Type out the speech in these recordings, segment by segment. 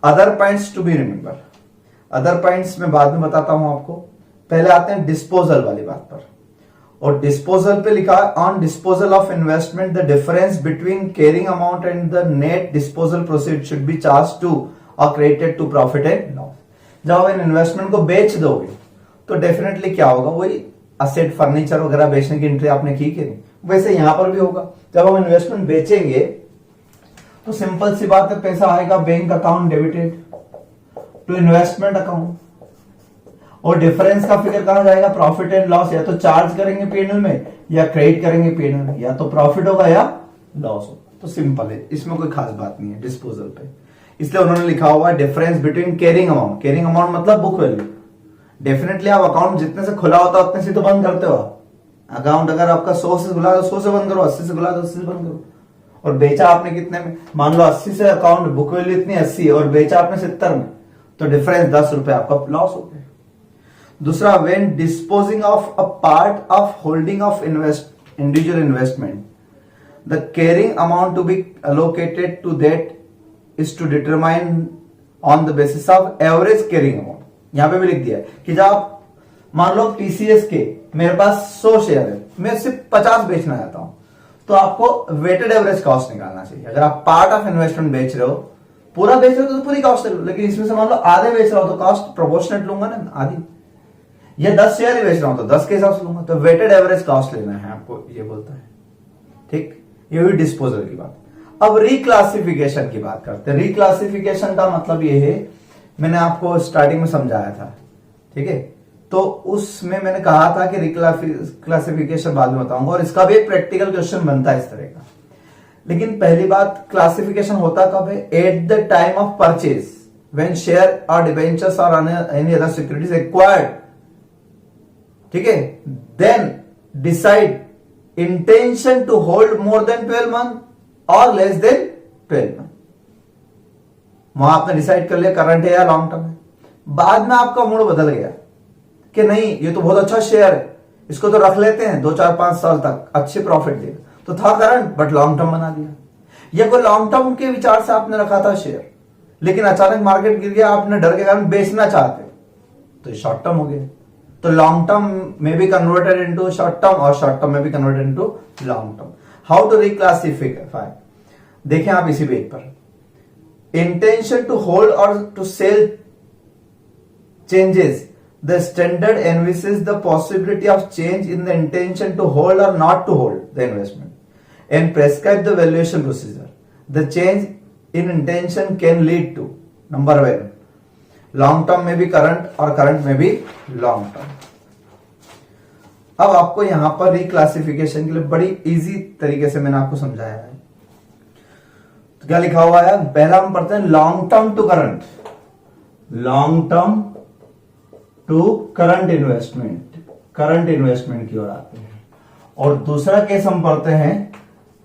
Other points to be remember, other points मैं बाद में बताता हूं आपको, पहले आते हैं डिस्पोजल वाली बात पर। और डिस्पोजल पे लिखा है on disposal of investment the difference between carrying amount and the net disposal proceed should be charge to or credited to profit and loss. जब आप इन इन्वेस्टमेंट को बेच दोगे तो डेफिनेटली क्या होगा, वही असेट फर्नीचर वगैरह बेचने की एंट्री आपने की कि नहीं, वैसे यहां पर भी होगा। जब हम इन्वेस्टमेंट बेचेंगे तो सिंपल सी बात है, पैसा आएगा bank account debited to investment account, और डिफरेंस का फिगर कहां जाएगा, प्रॉफिट एंड लॉस। या तो चार्ज करेंगे पीएनएल में या क्रेडिट करेंगे पीएनएल में, या तो प्रॉफिट होगा या लॉस होगा। तो सिंपल है, इसमें कोई खास बात नहीं है डिस्पोजल पे। इसलिए उन्होंने लिखा हुआ है difference between carrying amount, carrying amount मतलब बुक वैल्यू। डेफिनेटली आप अकाउंट जितने से खुला होता है उतने से तो बंद करते हो। अकाउंट अगर आपका 100 से खुला तो 100 से बंद करो, 80 से खुला तो 80 से बंद करो। और बेचा आपने कितने में, मान लो 80 से अकाउंट बुक वैल्यू इतनी 80 और बेचा आपने 70 में, तो डिफरेंस 10 रुपए आपका लॉस हो गया। दूसरा, when disposing of a part of holding of individual investment the carrying amount to be allocated to that is to determine on the basis of average carrying amount. यहां पे भी लिख दिया है कि जब आप मान लो टीसीएस के मेरे पास 100 शेयर है, मैं सिर्फ 50 बेचना चाहता हूं, तो आपको वेटेड एवरेज कॉस्ट निकालना चाहिए। अगर आप पार्ट ऑफ इन्वेस्टमेंट बेच रहे हो, पूरा बेच रहे हो तो पूरी कॉस्ट लो, लेकिन इसमें से मान लो आधे बेच रहा हो तो कॉस्ट प्रोपोर्शनेट लूंगा ना, आधी। या 10 शेयर ही बेच रहा हूं तो 10 के हिसाब से लूंगा। तो वेटेड एवरेज कॉस्ट लेना है आपको, ये बोलता है। ठीक, ये हुई डिस्पोजल की बात। अब रिक्लासिफिकेशन की बात करते हैं। रिक्लासिफिकेशन का मतलब ये है, मैंने आपको स्टार्टिंग में समझाया था, ठीक है। तो उसमें मैंने कहा था कि रिक्लासिफिकेशन बाद में बताऊंगा, और इसका भी एक प्रैक्टिकल क्वेश्चन बनता है इस तरह का। लेकिन पहली बात, क्लासिफिकेशन होता कब है, at the time of purchase when share और डिबेंचर्स और एनी अदर सिक्योरिटीज एक्वायर्ड, ठीक है। Then decide intention to hold more than 12 month और लेस देन 12 मंथ। वहां आपने डिसाइड कर लिया करंट है या लॉन्ग टर्म है। बाद में आपका मूड बदल गया कि नहीं, ये तो बहुत अच्छा शेयर है, इसको तो रख लेते हैं 2 4 5 साल तक, अच्छे प्रॉफिट देगा। तो था करंट बट लॉन्ग टर्म बना दिया। या कोई लॉन्ग टर्म के विचार से आपने रखा था शेयर, लेकिन अचानक मार्केट गिर गया, आपने डर के कारण बेचना चाहते, तो ये शॉर्ट टर्म हो गया। तो लॉन्ग टर्म में भी कन्वर्टेड इनटू शॉर्ट टर्म और शॉर्ट टर्म में भी converted into long term. How to reclassify, देखें आप इसी पेज पर। इंटेंशन टू होल्ड और to sell changes, the standard envisages the possibility of change in the intention to hold or not to hold the investment and prescribe the valuation procedure. The change in intention can lead to number 1, long term में भी current और current में भी long term. अब आपको यहां पर reclassification के लिए बड़ी इजी तरीके से मैंने आपको समझाया है। तो क्या लिखा हुआ है, पहला हम पढ़ते हैं long term to current, long term to current investment, current investment की ओर आते हैं। और दूसरा केस हम पढ़ते हैं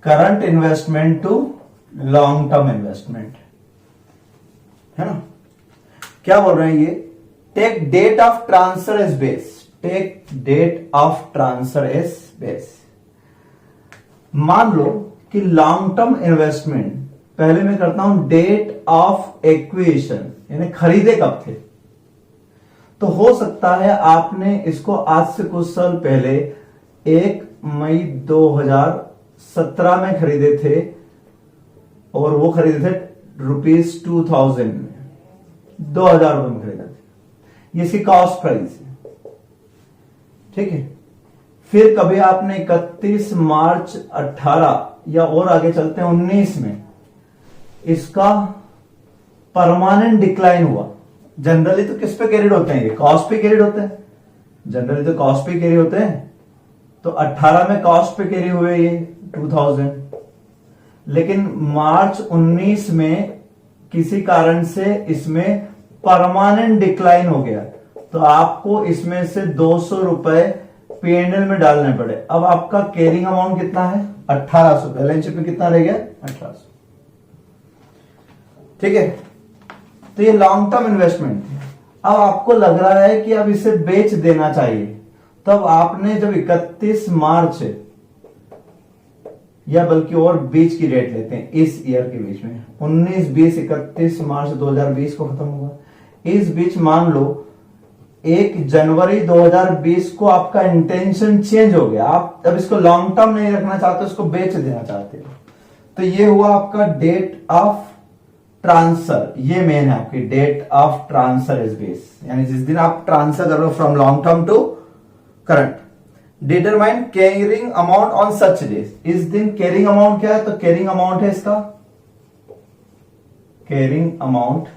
current investment to long term investment, है ना। क्या बोल रहे हैं ये, take date of transfer as base, take date of transfer as base. मान लो कि लॉन्ग टर्म इन्वेस्टमेंट पहले मैं करता हूं डेट ऑफ एक्विजिशन, यानी खरीदे कब थे। तो हो सकता है आपने इसको आज से कुछ साल पहले 1 मई 2017 में खरीदे थे, और वो खरीदे थे ₹2000 में, 2000 रुपए में खरीदा थे, ये इसकी कॉस्ट प्राइस है, ठीक है। फिर कभी आपने 31 मार्च 18 या और आगे चलते हैं 19 में इसका परमानेंट डिक्लाइन हुआ। जनरली तो किस पे कैरिड होते हैं, ये कॉस्ट पे कैरिड होते हैं, जनरली तो कॉस्ट पे कैरी होते हैं। तो 18 में कॉस्ट पे कैरी हुए ये 2000, लेकिन मार्च 19 में किसी कारण से इसमें परमानेंट डिक्लाइन हो गया, तो आपको इसमें से 200 रुपए पीएनएल में डालने पड़े। अब आपका कैरिंग अमाउंट कितना है, 1800, बैलेंस शीट में कितना रह गया, 1800, ठीक है। तो ये लॉन्ग टर्म इन्वेस्टमेंट है। अब आपको लग रहा है कि अब इसे बेच देना चाहिए, तब आपने जब 31 मार्च या बल्कि और बीच की डेट लेते हैं, इस ईयर के बीच में 19, 20, 31 मार्च 2020 को खत्म हुआ। इस बीच मान लो 1 जनवरी 2020 को आपका इंटेंशन चेंज हो गया, आप अब इसको लॉन्ग टर्म नहीं रखना चाहते, उसको बेच देना चाहते हो, तो ये हुआ आपका डेट ऑफ ट्रांसफर। ये मेन है आपकी date of transfer is base, यानी जिस दिन आप ट्रांसफर कर रहे हो from long term to current. Determine carrying amount on such days, इस दिन कैरिंग अमाउंट क्या है, तो कैरिंग अमाउंट है इसका, कैरिंग अमाउंट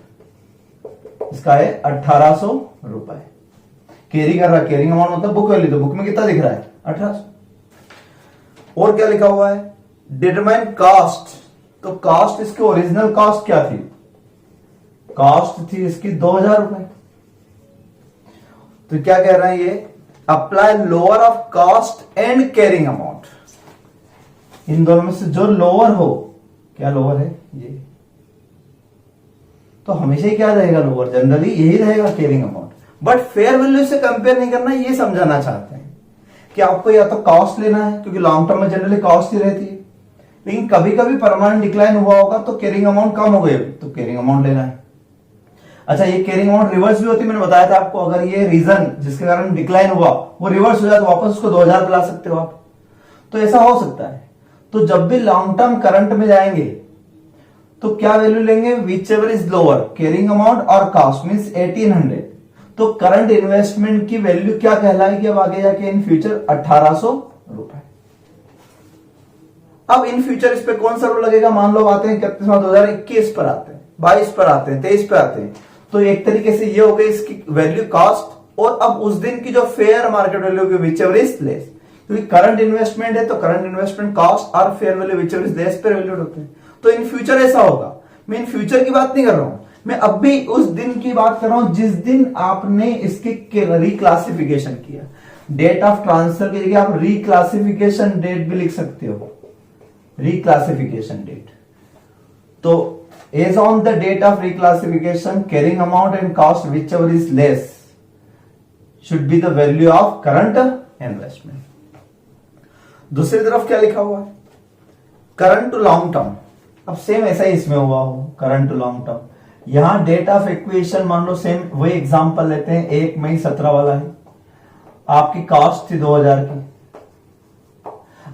इसका है 1800 रुपए। कैरी कर रहा है, कैरिंग अमाउंट मतलब बुक वैल्यू, तो बुक में कितना दिख रहा है 1800। और क्या लिखा हुआ है, डिटरमाइन कॉस्ट, तो कॉस्ट इसकी ओरिजिनल कॉस्ट क्या थी, कॉस्ट थी इसकी 2000 रुपए। तो क्या कह रहा है ये, apply lower of cost and carrying amount, इन दोनों में से जो लोअर हो, क्या लोअर है ये, तो हमेशा ही क्या रहेगा लोअर, जनरली यही रहेगा carrying amount, but fair value से कंपेयर नहीं करना, ये समझाना चाहते हैं कि आपको या तो कॉस्ट लेना है, क्योंकि लॉन्ग टर्म में जनरली कॉस्ट ही रहती है, लेकिन कभी कभी परमानेंट डिक्लाइन हुआ होगा तो कैरिंग अमाउंट कम हो गई, तो कैरिंग अमाउंट लेना है। अच्छा, ये कैरिंग अमाउंट रिवर्स भी होती है, मैंने बताया था आपको, अगर ये रीजन जिसके कारण डिक्लाइन हुआ वो रिवर्स हो जाए तो वापस उसको 2000 पे ला सकते हो आप, तो ऐसा हो सकता है। तो जब भी लॉन्ग टर्म करंट में जाएंगे तो क्या वैल्यू लेंगे, which ever is lower, carrying amount और कॉस्ट मींस 1800, तो करंट इन्वेस्टमेंट की वैल्यू क्या कहलाएगी अब आगे जाके इन फ्यूचर, 1800 रुपए। अब इन फ्यूचर इस पे कौन सा रूल लगेगा, मान लो आते हैं 31/2021 पर आते हैं, 22 पर आते हैं, 23 पर आते हैं, तो एक तरीके से ये हो गई इसकी वैल्यू कॉस्ट, और अब उस दिन की जो फेयर मार्केट वैल्यू की विच एवर इज लेस, क्योंकि करंट इन्वेस्टमेंट है तो current investment cost or fair value whichever is less पर वैल्यू होते हैं। तो इन फ्यूचर ऐसा होगा, मैं इन फ्यूचर की बात नहीं कर रहा हूं, मैं अब भी उस दिन की बात कर रहा हूं जिस दिन आपने इसकी रिक्लासिफिकेशन किया। डेट ऑफ ट्रांसफर की जगह आप रिक्लासिफिकेशन डेट भी लिख सकते हो, रिक्लासिफिकेशन डेट। तो as on the date of reclassification carrying amount and cost whichever is less should be the value of current investment. दूसरी तरफ क्या लिखा हुआ है, करंट टू लॉन्ग टर्म, अब सेम ऐसा ही इसमें हुआ हो, करंट टू लॉन्ग टर्म। यहां डेट ऑफ इक्वेशन मान लो सेम वही एग्जांपल लेते हैं, 1 मई 17 वाला है, आपकी कॉस्ट थी 2000 की।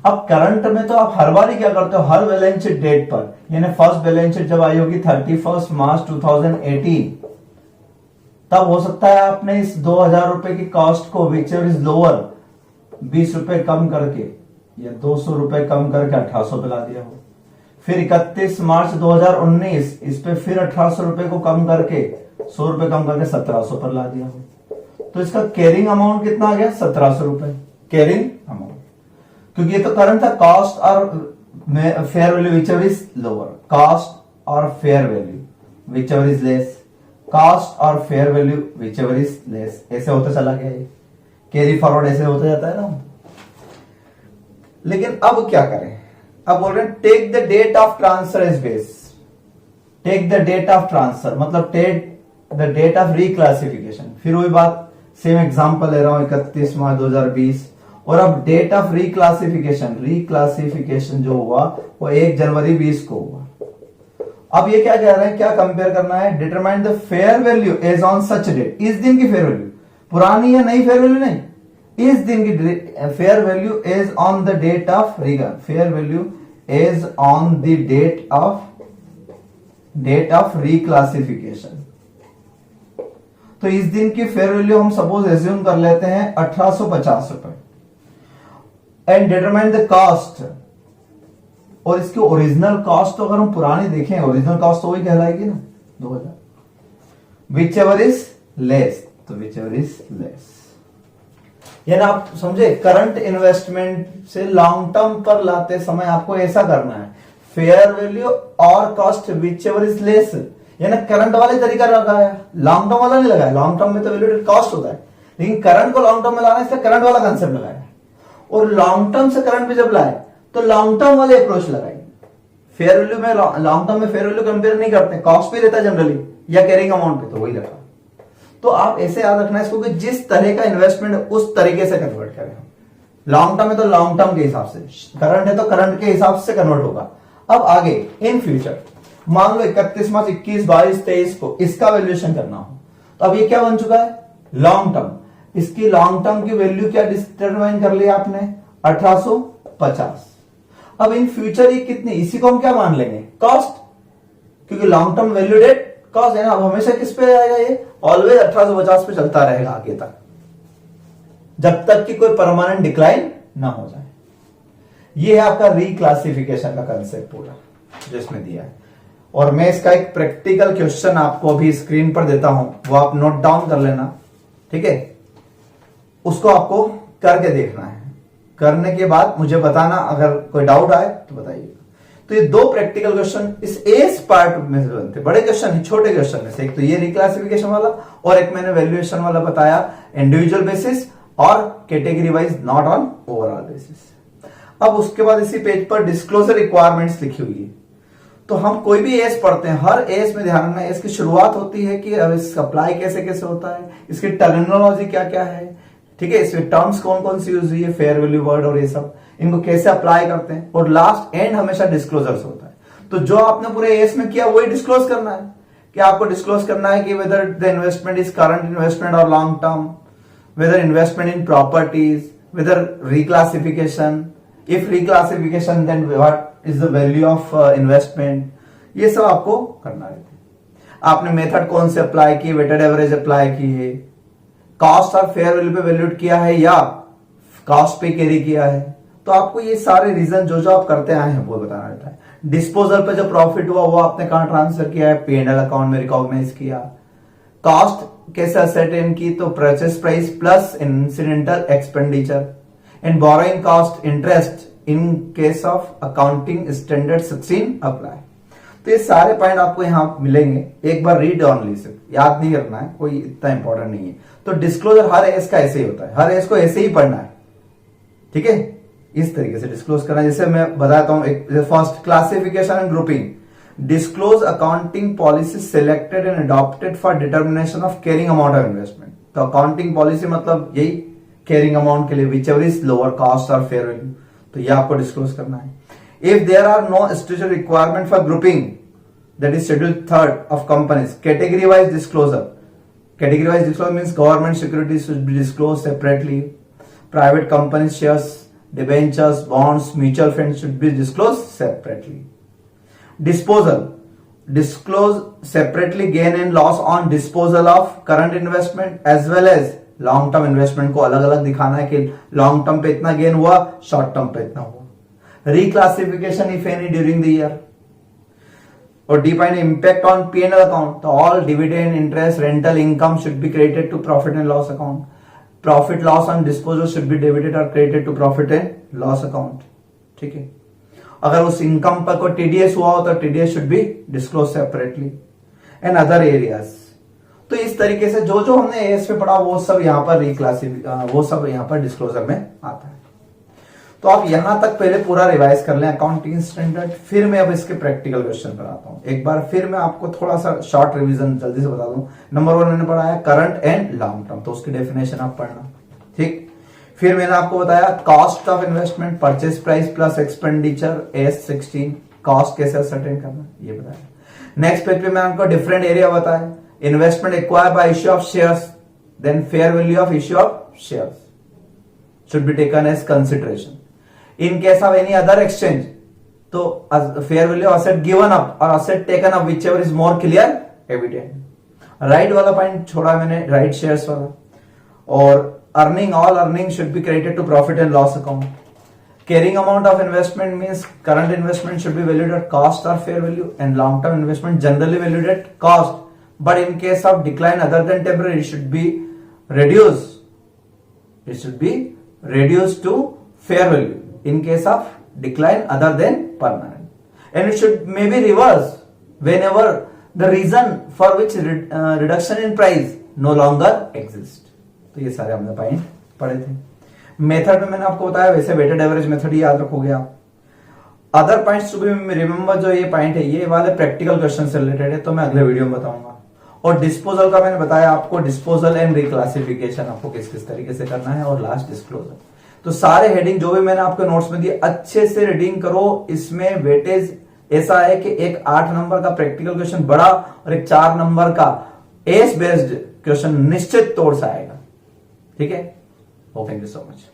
अब करंट में तो आप हर बार ही क्या करते हो, हर बैलेंस शीट डेट पर, यानी फर्स्ट बैलेंस शीट जब आई होगी 31 मार्च 2018, तब हो सकता है आपने इस 2000 रुपए की कॉस्ट को विच एवर इज लोअर 20 रुपए कम करके या 200 रुपए कम करके 1800 पे ला दिया हो। फिर 31 मार्च 2019 इस पे फिर 1800 रुपए को कम करके 100 रुपए कम करके 1700 पर ला दिया हो, तो इसका कैरिंग अमाउंट कितना आ गया, 1700 रुपए कैरिंग अमाउंट, क्योंकि ये तो करंट था, cost or fair value whichever is lower, cost or fair value whichever is less, cost or fair value whichever is less, ऐसे होता चला गया, ये कैरी फॉरवर्ड ऐसे होता जाता है ना। लेकिन अब क्या करें, अब बोल रहे हैं take the date of transfer as base, take the date of transfer मतलब take the date of reclassification. फिर वही बात, सेम एग्जांपल ले रहा हूं 31 मार्च 2020, और अब डेट ऑफ रिक्लासिफिकेशन, रिक्लासिफिकेशन जो हुआ वो 1 जनवरी 20 को हुआ। अब ये क्या कह रहे हैं, क्या कंपेयर करना है, determine the fair value as on such date, इस दिन की फेयर वैल्यू, पुरानी है नई फेयर वैल्यू नहीं, इस दिन की fair value as on the date of fair value as on the date of reclassification. तो इस दिन की फेयर वैल्यू हम सपोज एज्यूम कर लेते हैं 1850 रुपए, एंड डिटरमाइन द कॉस्ट, और इसकी ओरिजिनल कॉस्ट तो अगर हम पुरानी देखें, ओरिजिनल कॉस्ट तो वही कहलाएगी ना 2000, विच एवर इज लेस, तो विच एवर इज लेस, यानी आप समझे करंट इन्वेस्टमेंट से लॉन्ग टर्म पर लाते समय आपको ऐसा करना है, फेयर वैल्यू और cost whichever is less, यानी करंट वाले तरीका लगाया, लॉन्ग टर्म वाला नहीं लगाया, लॉन्ग टर्म में तो वैल्यू कॉस्ट होता है, लेकिन करंट को लॉन्ग टर्म में लाना है इसलिए करंट वाला कंसेप्ट लगाया, और लॉन्ग टर्म से करंट में जब लाए तो लॉन्ग टर्म वाले अप्रोच लगाई। फेयर वैल्यू में लॉन्ग टर्म में फेयर वैल्यू कंपेयर नहीं करते, कॉस्ट पे रहता है जनरली या कैरिंग अमाउंट पे, तो वही लगा। तो आप ऐसे याद रखना है इसको कि जिस तरह का इन्वेस्टमेंट उस तरीके से कन्वर्ट करें, लॉन्ग टर्म है तो लॉन्ग टर्म के हिसाब से, करंट है तो करंट के हिसाब से कन्वर्ट होगा। अब आगे इन फ्यूचर मान लो 31 मार्च 21, 22, 23 को इसका वैल्यूएशन करना हो, तो अब ये क्या बन चुका है, लॉन्ग टर्म। इसकी लॉन्ग टर्म की वैल्यू क्या डिटरमाइन कर लिया आपने, 1850। अब इन फ्यूचर ये कितने, इसी को हम क्या मान लेंगे, कॉस्ट, क्योंकि long term value date cost है ना। अब हमेशा किस पे आएगा, ये ऑलवेज 1850 पे चलता रहेगा आगे तक, जब तक कि कोई परमानेंट डिक्लाइन ना हो जाए। ये है आपका रिक्लासिफिकेशन का कंसेप्ट पूरा जो इसमें दिया है। और मैं इसका एक प्रैक्टिकल क्वेश्चन आपको अभी स्क्रीन पर देता हूं, वो आप नोट डाउन कर लेना, ठीक है। उसको आपको करके देखना है, करने के बाद मुझे बताना, अगर कोई डाउट आए तो बताइए। तो ये दो प्रैक्टिकल क्वेश्चन इस एस पार्ट में से बनते, बड़े क्वेश्चन, छोटे क्वेश्चन में से। एक तो ये रिक्लासिफिकेशन वाला, और एक मैंने वैल्यूएशन वाला बताया, इंडिविजुअल बेसिस और category wise, not on overall basis. अब उसके बाद इसी पेज पर डिस्क्लोजर रिक्वायरमेंट्स लिखी हुई है। तो हम कोई भी एस पढ़ते हैं, हर एस में ध्यान रखना, एस की शुरुआत होती है कि अप्लाई कैसे कैसे होता है, इसकी टर्मिनोलॉजी क्या क्या है, ठीक है, इसमें टर्म्स कौन कौन सी यूज हुई है, फेयर वैल्यू वर्ड और ये सब, इनको कैसे अप्लाई करते हैं, और लास्ट एंड हमेशा डिस्क्लोजर्स होता है। तो जो आपने पूरे एस में किया वही डिस्क्लोज करना है, कि आपको डिस्क्लोज करना है कि whether the investment is current investment or long term, whether investment in properties, whether reclassification, if reclassification then what is the value of investment, ये सब आपको करना है। आपने मेथड कौन से अप्लाई किए, वेटेड एवरेज अप्लाई किए, कॉस्ट और फेयर वैल्यू पे वैल्यूएट किया है या कॉस्ट पे कैरी किया है, तो आपको ये सारे रीजन जो जो आप करते आए हैं वो बताना रहता है। डिस्पोजल पे जो प्रॉफिट हुआ वो आपने कहां ट्रांसफर किया है, P&L अकाउंट में रिकॉग्नाइज किया। कॉस्ट कैसे असर्टेन की, तो purchase price plus incidental expenditure, and borrowing cost interest in case of accounting standard 16 apply. तो ये सारे पॉइंट आपको यहां मिलेंगे, एक बार रीड ऑनली, से याद नहीं करना है, कोई इतना इंपॉर्टेंट नहीं है। तो डिस्क्लोजर हर एस का ऐसे ही होता है, हर एस को ऐसे ही पढ़ना है, ठीक है, इस तरीके से डिस्क्लोज करना है। जैसे मैं बताता हूं, एक first classification and grouping, disclose accounting policy selected and adopted for determination of carrying amount of investment. तो अकाउंटिंग पॉलिसी मतलब यही कैरिंग अमाउंट के लिए, which ever is lower cost or fair value, तो ये आपको डिस्क्लोज करना है। If there are no statutory requirement for grouping, that is schedule 3rd of companies, category wise disclosure. Category wise disclosure means government securities should be disclosed separately. Private companies shares, debentures, bonds, mutual funds should be disclosed separately. Disposal. Disclose separately gain and loss on disposal of current investment as well as long term investment को अलग अलग दिखाना है कि long term पे इतना gain हुआ, short term पे इतना हुआ। Reclassification if any during the year, or define impact on P&L account, तो all dividend, interest, rental income should be credited to profit and loss account. Profit loss on disposal should be debited or credited to profit and loss account, ठीक है। अगर उस income पर कोई TDS हुआ हो तो TDS should be disclose separately, and other areas. तो इस तरीके से जो जो हमने एस पे पढ़ा वो सब यहाँ पर वो सब यहाँ पर डिस्क्लोजर में आता है। तो आप यहां तक पहले पूरा रिवाइज कर लें अकाउंटिंग स्टैंडर्ड, फिर मैं अब इसके प्रैक्टिकल क्वेश्चन पर आता हूं। एक बार फिर मैं आपको थोड़ा सा शॉर्ट रिवीजन जल्दी से बता दूं। नंबर 1 मैंने पढ़ाया करंट एंड लॉन्ग टर्म, तो उसकी डेफिनेशन आप पढ़ना, ठीक। फिर मैंने आपको बताया cost of investment, purchase price plus expenditure, S16 cost कैसे असर्टेन करना, ये बताया। नेक्स्ट पेज पे मैंने आपको डिफरेंट एरिया बताया, investment acquired by issue of shares, then fair value of issue of shares should be taken as consideration. In case of any other exchange, तो fair value of asset given up और asset taken up, whichever is more clear evident. Right वाला पॉइंट छोड़ा मैंने, right shares वाला। और earning, all earning should be credited to profit and loss account. Carrying amount of investment means current investment should be valued at cost or fair value, and long term investment generally valued at cost, but in case of decline other than temporary it should be reduced to fair value in case of decline other than permanent, and it should maybe reverse whenever the reason for which reduction in price no longer exists. तो ये सारे हमने point पढ़े थे। Method में मैंने आपको बताया, वैसे वेटेड एवरेज मेथड याद रखोगे आप। Other points to be remember, जो ये पॉइंट है ये वाले प्रैक्टिकल क्वेश्चन से रिलेटेड है, तो मैं अगले वीडियो में बताऊंगा। और डिस्पोजल का मैंने बताया आपको, डिस्पोजल एंड रिक्लासिफिकेशन आपको किस किस तरीके से करना है, और लास्ट डिस्क्लोजर। तो सारे हेडिंग जो भी मैंने आपके नोट्स में दिए अच्छे से रीडिंग करो। इसमें वेटेज ऐसा है कि एक 8 नंबर का प्रैक्टिकल क्वेश्चन बड़ा और एक 4 नंबर का एस बेस्ड क्वेश्चन निश्चित तौर से आएगा। ठीक है, थैंक यू सो मच।